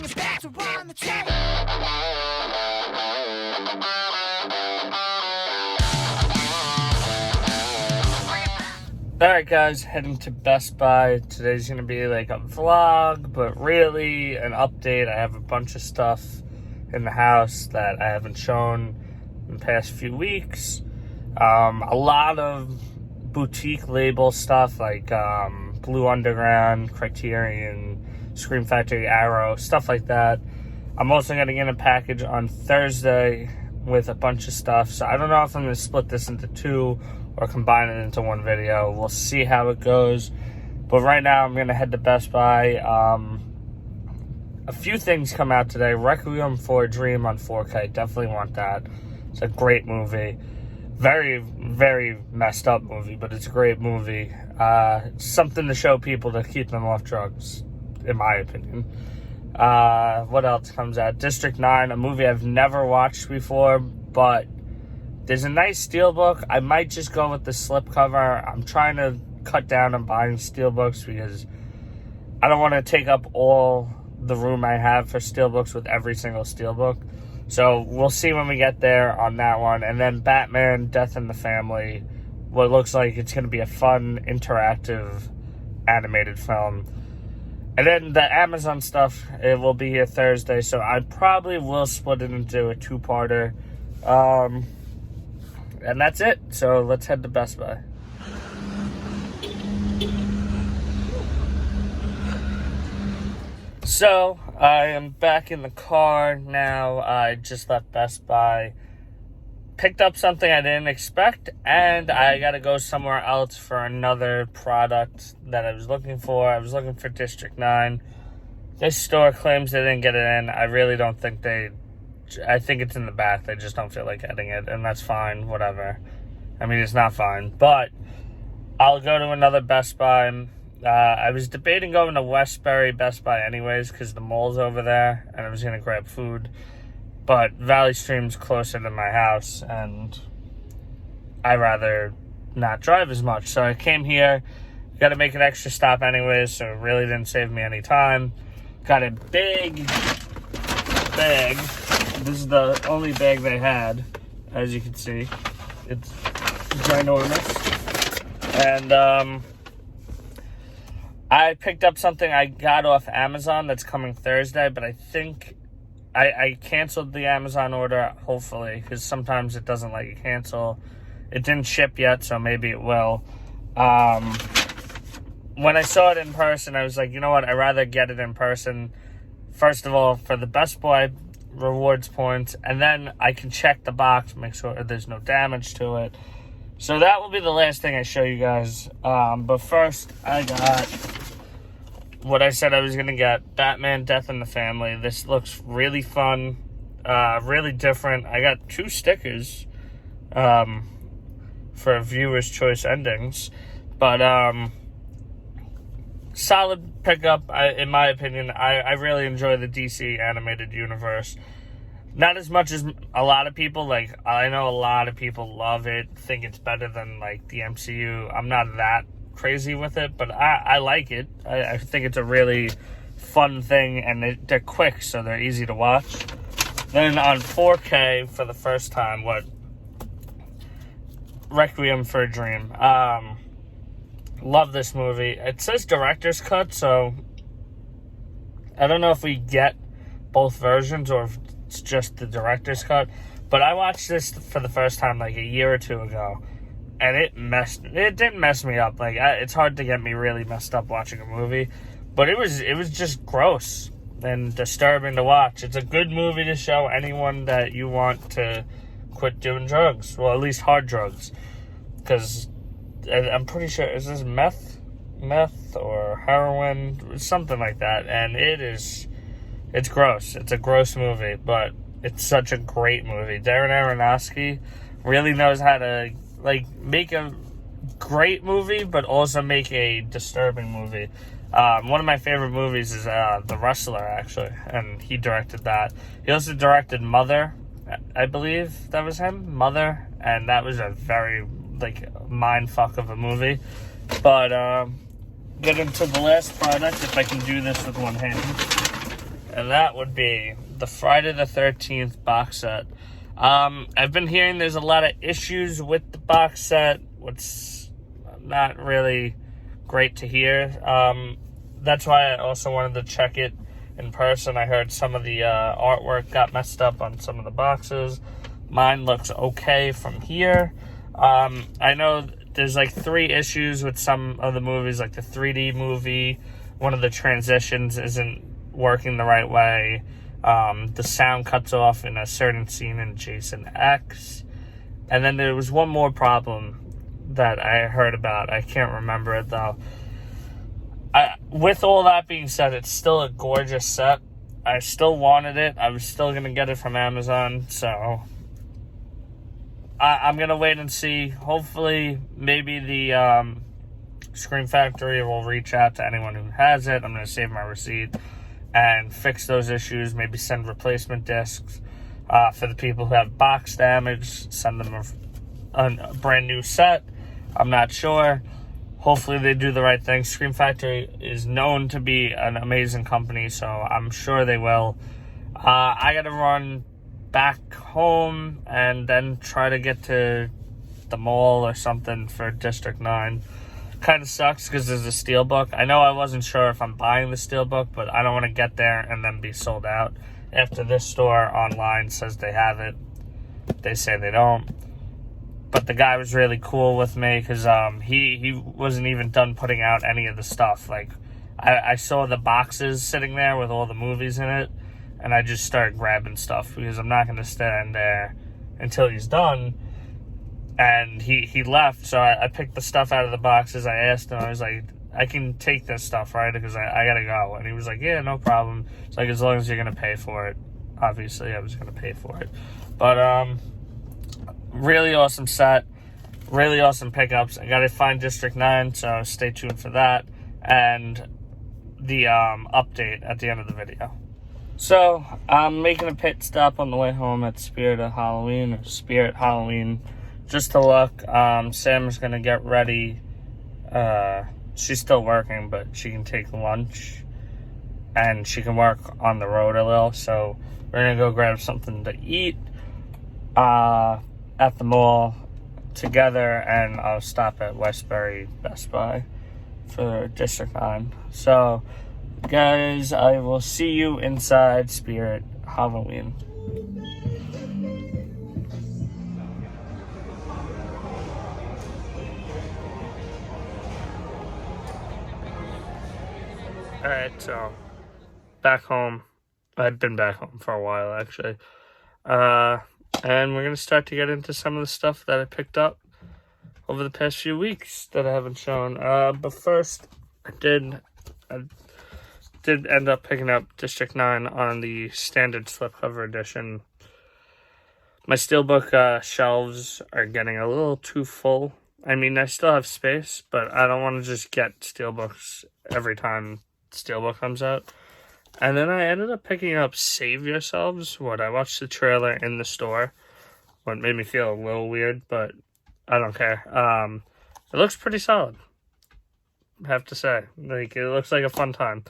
your back to run the tape. Alright guys, heading to Best Buy. Today's going to be like a vlog, but really an update. I have a bunch of stuff in the house that I haven't shown in the past few weeks. A lot of boutique label stuff like Blue Underground, Criterion, Scream Factory, Arrow, stuff like that. I'm also going to get a package on Thursday with a bunch of stuff. So I don't know if I'm going to split this into two or combine it into one video. We'll see how it goes. But right now, I'm going to head to Best Buy. A few things come out today. Requiem for a Dream on 4K. Definitely want that. It's a great movie. Very, very messed up movie, but it's a great movie. It's something to show people to keep them off drugs, in my opinion. What else comes out? District 9, a movie I've never watched before, but there's a nice steelbook. I might just go with the slipcover. I'm trying to cut down on buying steelbooks because I don't want to take up all the room I have for steelbooks with every single steelbook. So we'll see when we get there on that one. And then Batman, Death in the Family. What looks like it's going to be a fun, interactive, animated film. And then the Amazon stuff, it will be here Thursday. So I probably will split it into a two-parter. And that's it. So let's head to Best Buy. So I am back in the car now. I just left Best Buy. Picked up something I didn't expect. And I got to go somewhere else for another product that I was looking for. I was looking for District 9. This store claims they didn't get it in. I really don't think I think it's in the back. They just don't feel like getting it, and that's fine, whatever. I mean, it's not fine, but I'll go to another Best Buy. I was debating going to Westbury Best Buy anyways, because the mall's over there, and I was going to grab food, but Valley Stream's closer to my house, and I'd rather not drive as much, so I came here. Got to make an extra stop anyways, so it really didn't save me any time. Got a big bag. This is the only bag they had, as you can see. It's ginormous. And I picked up something I got off Amazon that's coming Thursday, but I think I canceled the Amazon order, hopefully, because sometimes it doesn't let you cancel. It didn't ship yet, so maybe it will. When I saw it in person, I was like, you know what, I'd rather get it in person. First of all, for the Best Buy rewards points, and then I can check the box, make sure there's no damage to it. So that will be the last thing I show you guys. But first, I got what I said I was going to get, Batman, Death in the Family. This looks really fun, really different. I got 2 stickers for viewer's choice endings, but solid pickup, in my opinion. I really enjoy the DC animated universe. Not as much as a lot of people. Like, I know a lot of people love it, think it's better than, like, the MCU. I'm not that crazy with it, but I like it. I think it's a really fun thing, and they're quick, so they're easy to watch. Then on 4K, for the first time, Requiem for a Dream. Love this movie. It says director's cut, so I don't know if we get both versions or if it's just the director's cut. But I watched this for the first time like a year or two ago, and it didn't mess me up. Like, it's hard to get me really messed up watching a movie, but it was just gross and disturbing to watch. It's a good movie to show anyone that you want to quit doing drugs, well, at least hard drugs, because I'm pretty sure, is this meth or heroin, something like that, and it's gross. It's a gross movie, but it's such a great movie. Darren Aronofsky really knows how to, like, make a great movie, but also make a disturbing movie. One of my favorite movies is The Wrestler, actually, and he directed that. He also directed Mother, I believe that was him, Mother, and that was a very, like, mind fuck of a movie. But get into the last product, if I can do this with one hand. and that would be the Friday the 13th box set. I've been hearing there's a lot of issues with the box set, which not really great to hear. That's why I also wanted to check it in person. I heard some of the artwork got messed up on some of the boxes. Mine looks okay from here. I know there's like 3 issues with some of the movies, like the 3D movie. One of the transitions isn't working the right way. The sound cuts off in a certain scene in Jason X. And then there was one more problem that I heard about. I can't remember it though. With all that being said, it's still a gorgeous set. I still wanted it. I was still going to get it from Amazon. So I'm going to wait and see. Hopefully, maybe the Screen Factory will reach out to anyone who has it. I'm going to save my receipt and fix those issues. Maybe send replacement discs for the people who have box damage. Send them a brand new set. I'm not sure. Hopefully they do the right thing. Screen Factory is known to be an amazing company, so I'm sure they will. I got to run back home and then try to get to the mall or something for District 9. Kind of sucks because there's a steelbook. I know I wasn't sure if I'm buying the steelbook, but I don't want to get there and then be sold out after this store online says they have it. They say they don't. But the guy was really cool with me because he wasn't even done putting out any of the stuff. Like, I saw the boxes sitting there with all the movies in it, and I just started grabbing stuff because I'm not going to stand there until he's done. And he left, so I picked the stuff out of the boxes. I asked him, I was like, I can take this stuff, right? Because I got to go. And he was like, yeah, no problem. It's like, as long as you're going to pay for it. Obviously, I was going to pay for it. But, really awesome set. Really awesome pickups. I got to find District 9, so stay tuned for that. And the update at the end of the video. So, I'm making a pit stop on the way home at Spirit Halloween, just to look. Sam's going to get ready. She's still working, but she can take lunch. And she can work on the road a little. So, we're going to go grab something to eat at the mall together. And I'll stop at Westbury Best Buy for District 9. So, guys, I will see you inside Spirit Halloween. Alright, so back home. I've been back home for a while, actually. And we're going to start to get into some of the stuff that I picked up over the past few weeks that I haven't shown. But first, I did end up picking up District 9 on the standard slipcover edition. My steelbook shelves are getting a little too full. I mean, I still have space, but I don't want to just get steelbooks every time steelbook comes out. And then I ended up picking up Save Yourselves. I watched the trailer in the store. What made me feel a little weird, but I don't care. It looks pretty solid, I have to say. Like, it looks like a fun time.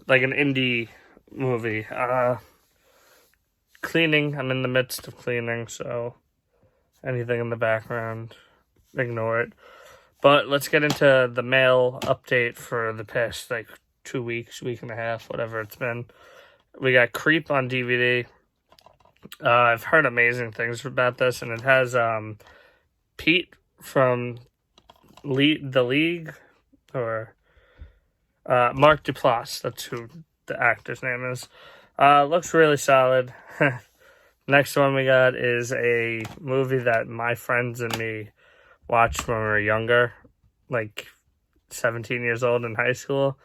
Like an indie movie. Cleaning. I'm in the midst of cleaning, so anything in the background, ignore it. But let's get into the mail update for the past, 2 weeks, week and a half, whatever it's been. We got Creep on DVD. I've heard amazing things about this, and it has Pete from The League, or Mark Duplass, that's who the actor's name is. Looks really solid. Next one we got is a movie that my friends and me watched when we were younger, 17 years old in high school.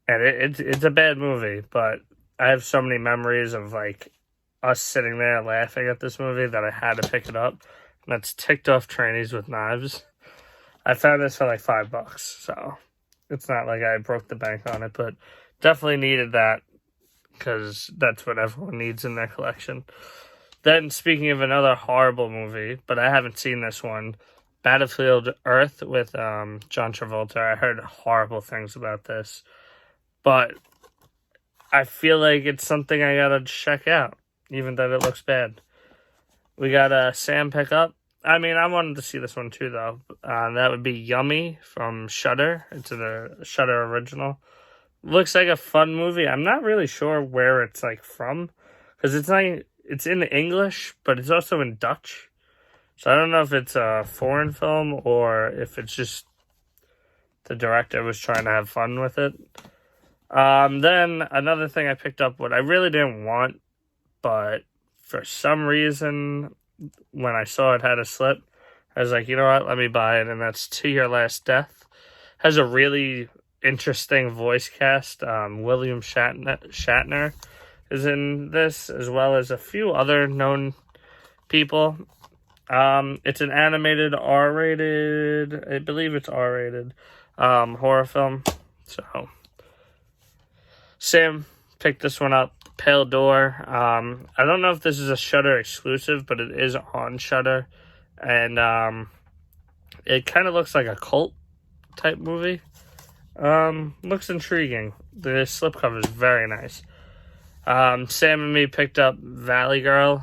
And it's a bad movie, but I have so many memories of, us sitting there laughing at this movie that I had to pick it up. And that's Ticked Off Trainees with Knives. I found this for, $5, so it's not like I broke the bank on it, but definitely needed that because that's what everyone needs in their collection. Then, speaking of another horrible movie, but I haven't seen this one, Battlefield Earth with John Travolta. I heard horrible things about this. But I feel like it's something I gotta check out, even though it looks bad. We got a Sam pickup. I mean, I wanted to see this one too, though. That would be Yummy from Shudder. It's a Shudder original. Looks like a fun movie. I'm not really sure where it's like from, because it's in English, but it's also in Dutch. So I don't know if it's a foreign film or if it's just the director was trying to have fun with it. Then another thing I picked up, what I really didn't want, but for some reason, when I saw it had a slip, I was like, you know what, let me buy it, and that's To Your Last Death. Has a really interesting voice cast. William Shatner is in this, as well as a few other known people. It's an animated R-rated, I believe it's R-rated, horror film. So, Sam picked this one up, Pale Door. I don't know if this is a Shudder exclusive, but it is on Shudder. And it kind of looks like a cult type movie. Looks intriguing. The slipcover is very nice. Sam and me picked up Valley Girl.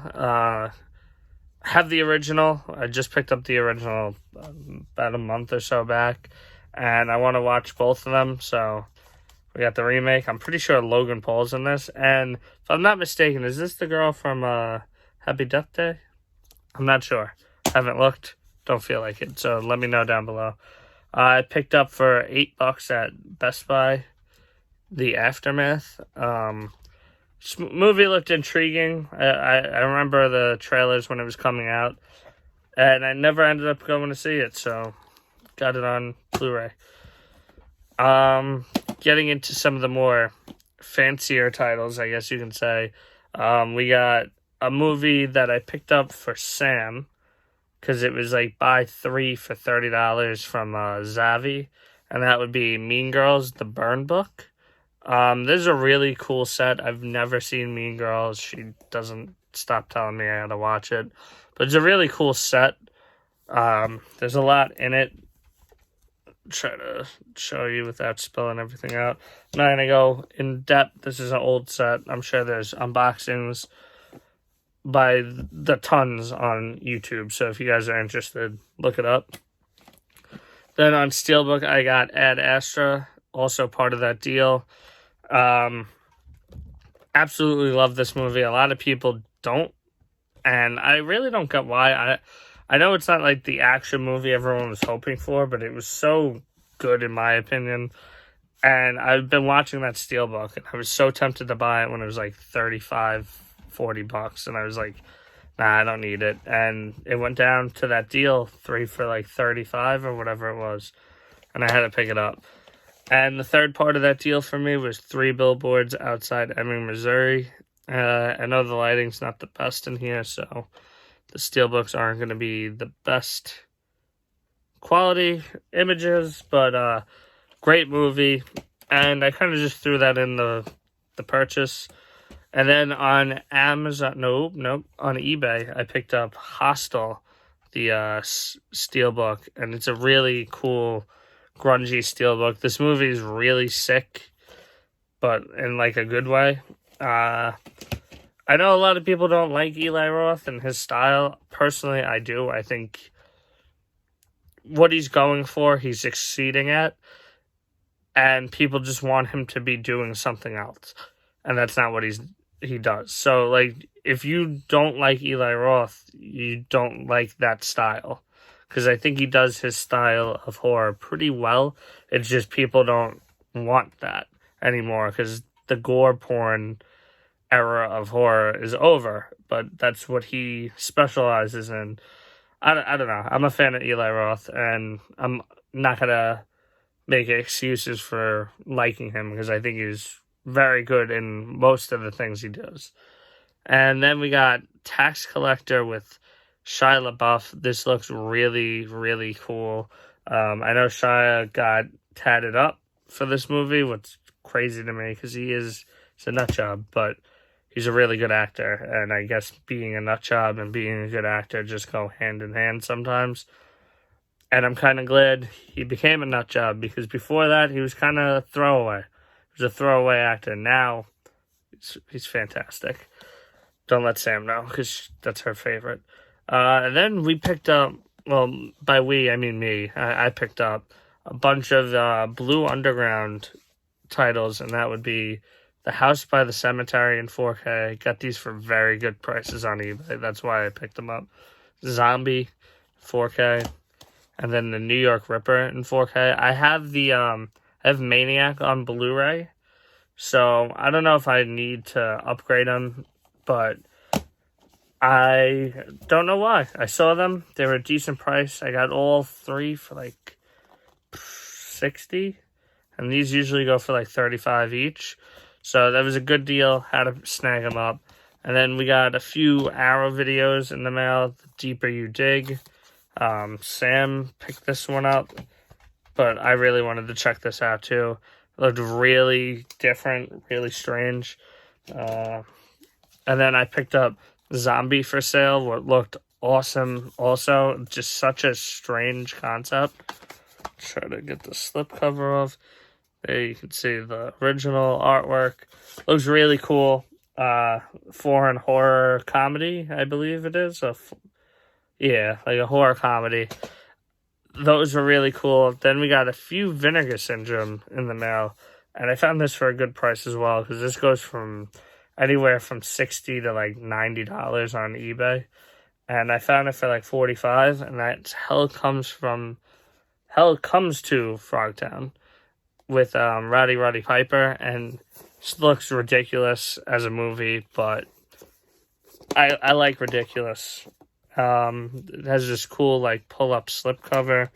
Have the original. I just picked up the original about a month or so back. And I want to watch both of them, so we got the remake. I'm pretty sure Logan Paul's in this. And if I'm not mistaken, is this the girl from Happy Death Day? I'm not sure. Haven't looked. Don't feel like it. So let me know down below. I picked up for $8 at Best Buy The Aftermath. Movie looked intriguing. I remember the trailers when it was coming out. And I never ended up going to see it. So got it on Blu-ray. Getting into some of the more fancier titles, I guess you can say. We got a movie that I picked up for Sam, because it was like buy 3 for $30 from Zavi, and that would be Mean Girls, The Burn Book. This is a really cool set. I've never seen Mean Girls. She doesn't stop telling me I gotta watch it. But it's a really cool set. There's a lot in it. Try to show you without spelling everything out. I'm not gonna go in depth. This is an old set. I'm sure there's unboxings by the tons on YouTube, so if you guys are interested, look it up. Then on Steelbook, I got Ad Astra, also part of that deal. Absolutely love this movie. A lot of people don't, and I really don't get why. I know it's not like the action movie everyone was hoping for, but it was so good in my opinion. And I've been watching that Steelbook, and I was so tempted to buy it when it was like $35-$40, and I was like, nah, I don't need it. And it went down to that deal, 3 for like $35 or whatever it was, and I had to pick it up. And the third part of that deal for me was 3 billboards outside Ebbing, Missouri. I know the lighting's not the best in here, so the Steelbooks aren't going to be the best quality images, but great movie. And I kind of just threw that in the purchase. And then on Amazon, on eBay, I picked up Hostel, the Steelbook, and it's a really cool, grungy Steelbook. This movie is really sick, but in like a good way. I know a lot of people don't like Eli Roth and his style. Personally, I do. I think what he's going for, he's succeeding at, and people just want him to be doing something else, and that's not what he does. So, like, if you don't like Eli Roth, you don't like that style, because I think he does his style of horror pretty well. It's just people don't want that anymore, because the gore porn era of horror is over, but that's what he specializes in. I don't know. I'm a fan of Eli Roth, and I'm not gonna make excuses for liking him, because I think he's very good in most of the things he does. And then we got Tax Collector with Shia LaBeouf. This looks really, really cool. I know Shia got tatted up for this movie, what's crazy to me, because he's a nut job, but he's a really good actor, and I guess being a nut job and being a good actor just go hand in hand sometimes. And I'm kind of glad he became a nut job, because before that, he was kind of throwaway. He was a throwaway actor. Now, He's fantastic. Don't let Sam know, because that's her favorite. And then we picked up, well, by we, I mean me. I picked up a bunch of Blue Underground titles, and that would be The House by the Cemetery in 4K. Got these for very good prices on eBay. That's why I picked them up. Zombie, 4K. And then the New York Ripper in 4K. I have Maniac on Blu-ray. So I don't know if I need to upgrade them, but I don't know why. I saw them. They were a decent price. I got all three for like $60. And these usually go for like $35 each. So that was a good deal. Had to snag them up. And then we got a few Arrow videos in the mail. The Deeper You Dig. Sam picked this one up. But I really wanted to check this out too. It looked really different. Really strange. And then I picked up Zombie for Sale. What looked awesome also. Just such a strange concept. Try to get the slipcover off. There you can see the original artwork. Looks really cool. Foreign horror comedy, I believe it is. Yeah, like a horror comedy. Those were really cool. Then we got a few Vinegar Syndrome in the mail. And I found this for a good price as well, because this goes from anywhere from $60 to like $90 on eBay. And I found it for like $45, and that's Hell Comes to Frogtown with Roddy Piper, and it looks ridiculous as a movie, but I like ridiculous. It has this cool like pull-up slipcover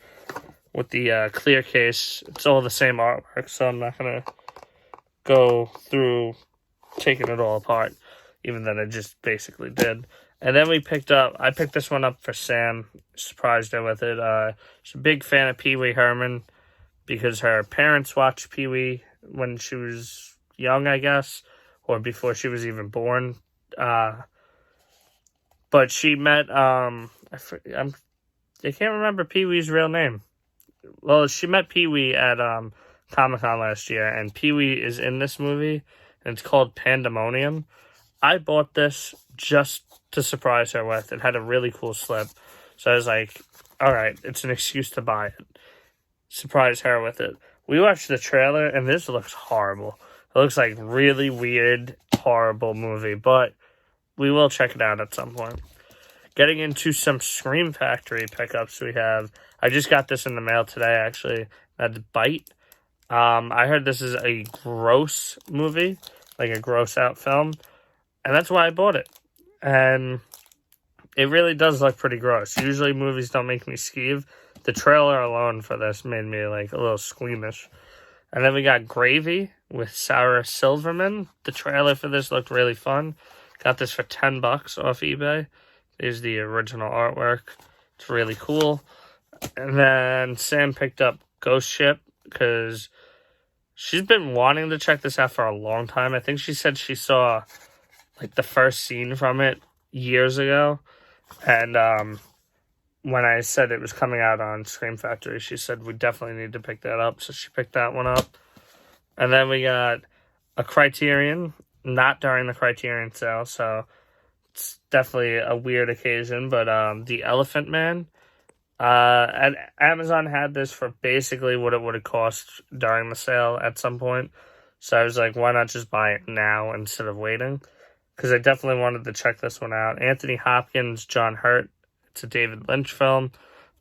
with the clear case. It's all the same artwork, so I'm not gonna go through taking it all apart, even though I just basically did. And then I picked this one up for Sam. Surprised her with it. She's a big fan of Pee Wee Herman because her parents watched Pee Wee when she was young, I guess, or before she was even born. But she met, I can't remember Pee Wee's real name. Well, she met Pee Wee at Comic-Con last year, and Pee Wee is in this movie, and it's called Pandemonium. I bought this just to surprise her with. It had a really cool slip. So I was like, all right, it's an excuse to buy it. Surprise her with it. We watched the trailer, and this looks horrible. It looks like really weird, horrible movie, but we will check it out at some point. Getting into some Scream Factory pickups we have. I just got this in the mail today, actually. That's Bite. I heard this is a gross movie, like a gross out film, and that's why I bought it. And it really does look pretty gross. Usually movies don't make me skeeve. The trailer alone for this made me like a little squeamish. And then we got Gravy with Sarah Silverman. The trailer for this looked really fun. Got this for $10 off eBay. Here's the original artwork. It's really cool. And then Sam picked up Ghost Ship because she's been wanting to check this out for a long time. I think she said she saw like the first scene from it years ago. And when I said it was coming out on Scream Factory, she said we definitely need to pick that up. So she picked that one up. And then we got a Criterion, not during the Criterion sale, so it's definitely a weird occasion. But The Elephant Man, and Amazon had this for basically what it would have cost during the sale at some point. So I was like, why not just buy it now instead of waiting? Because I definitely wanted to check this one out. Anthony Hopkins, John Hurt. It's a David Lynch film.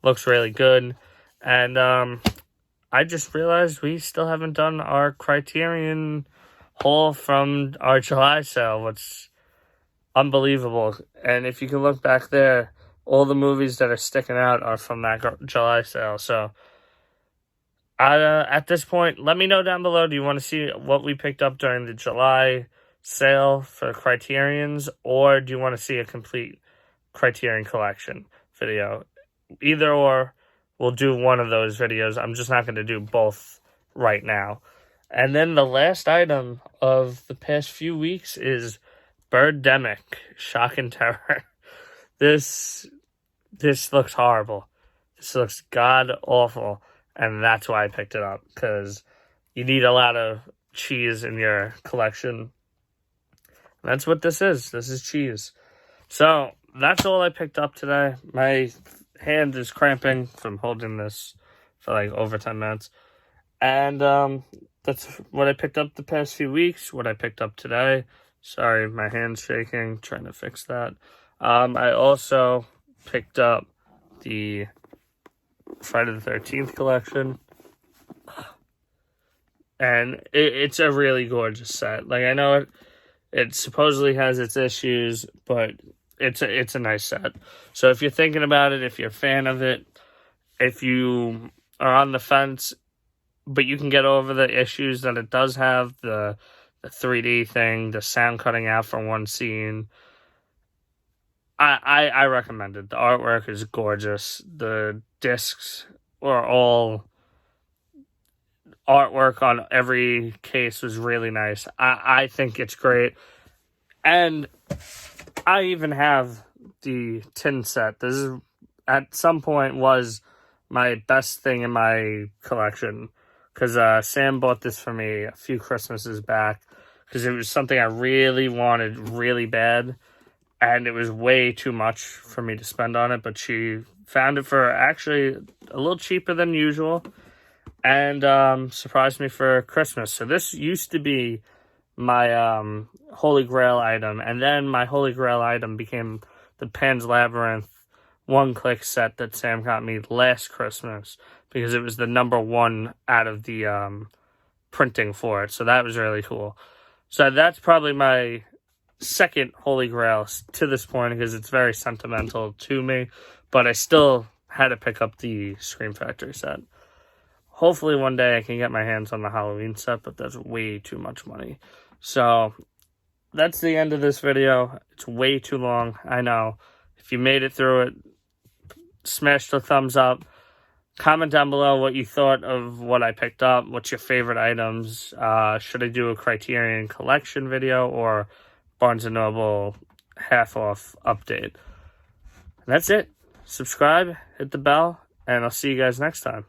Looks really good. And I just realized we still haven't done our Criterion haul from our July sale, which unbelievable. And if you can look back there, all the movies that are sticking out are from that July sale. So at this point, let me know down below. Do you want to see what we picked up during the July sale for Criterions, or do you want to see a complete Criterion Collection video? Either or, we'll do one of those videos. I'm just not going to do both right now. And then the last item of the past few weeks is Birdemic, Shock and Terror. This looks horrible. This looks god-awful, and that's why I picked it up, because you need a lot of cheese in your collection. That's what this is. This is cheese. So that's all I picked up today. My hand is cramping from holding this for like over 10 minutes. And that's what I picked up the past few weeks, what I picked up today. Sorry, my hand's shaking, trying to fix that. I also picked up the Friday the 13th collection. And it's a really gorgeous set. Like, I know it supposedly has its issues, but it's a nice set. So if you're thinking about it, if you're a fan of it, if you are on the fence, but you can get over the issues that it does have, the 3D thing, the sound cutting out from one scene, I recommend it. The artwork is gorgeous. The discs are all... artwork on every case was really nice. I think it's great. And I even have the tin set. This is, at some point, was my best thing in my collection. Because Sam bought this for me a few Christmases back. Because it was something I really wanted really bad. And it was way too much for me to spend on it. But she found it for actually a little cheaper than usual. And surprised me for Christmas. So this used to be my Holy Grail item. And then my Holy Grail item became the Pan's Labyrinth one-click set that Sam got me last Christmas. Because it was the number one out of the printing for it. So that was really cool. So that's probably my second Holy Grail to this point. Because it's very sentimental to me. But I still had to pick up the Scream Factory set. Hopefully one day I can get my hands on the Halloween set, but that's way too much money. So that's the end of this video. It's way too long, I know. If you made it through it, smash the thumbs up. Comment down below what you thought of what I picked up. What's your favorite items? Should I do a Criterion Collection video or Barnes & Noble half-off update? And that's it. Subscribe, hit the bell, and I'll see you guys next time.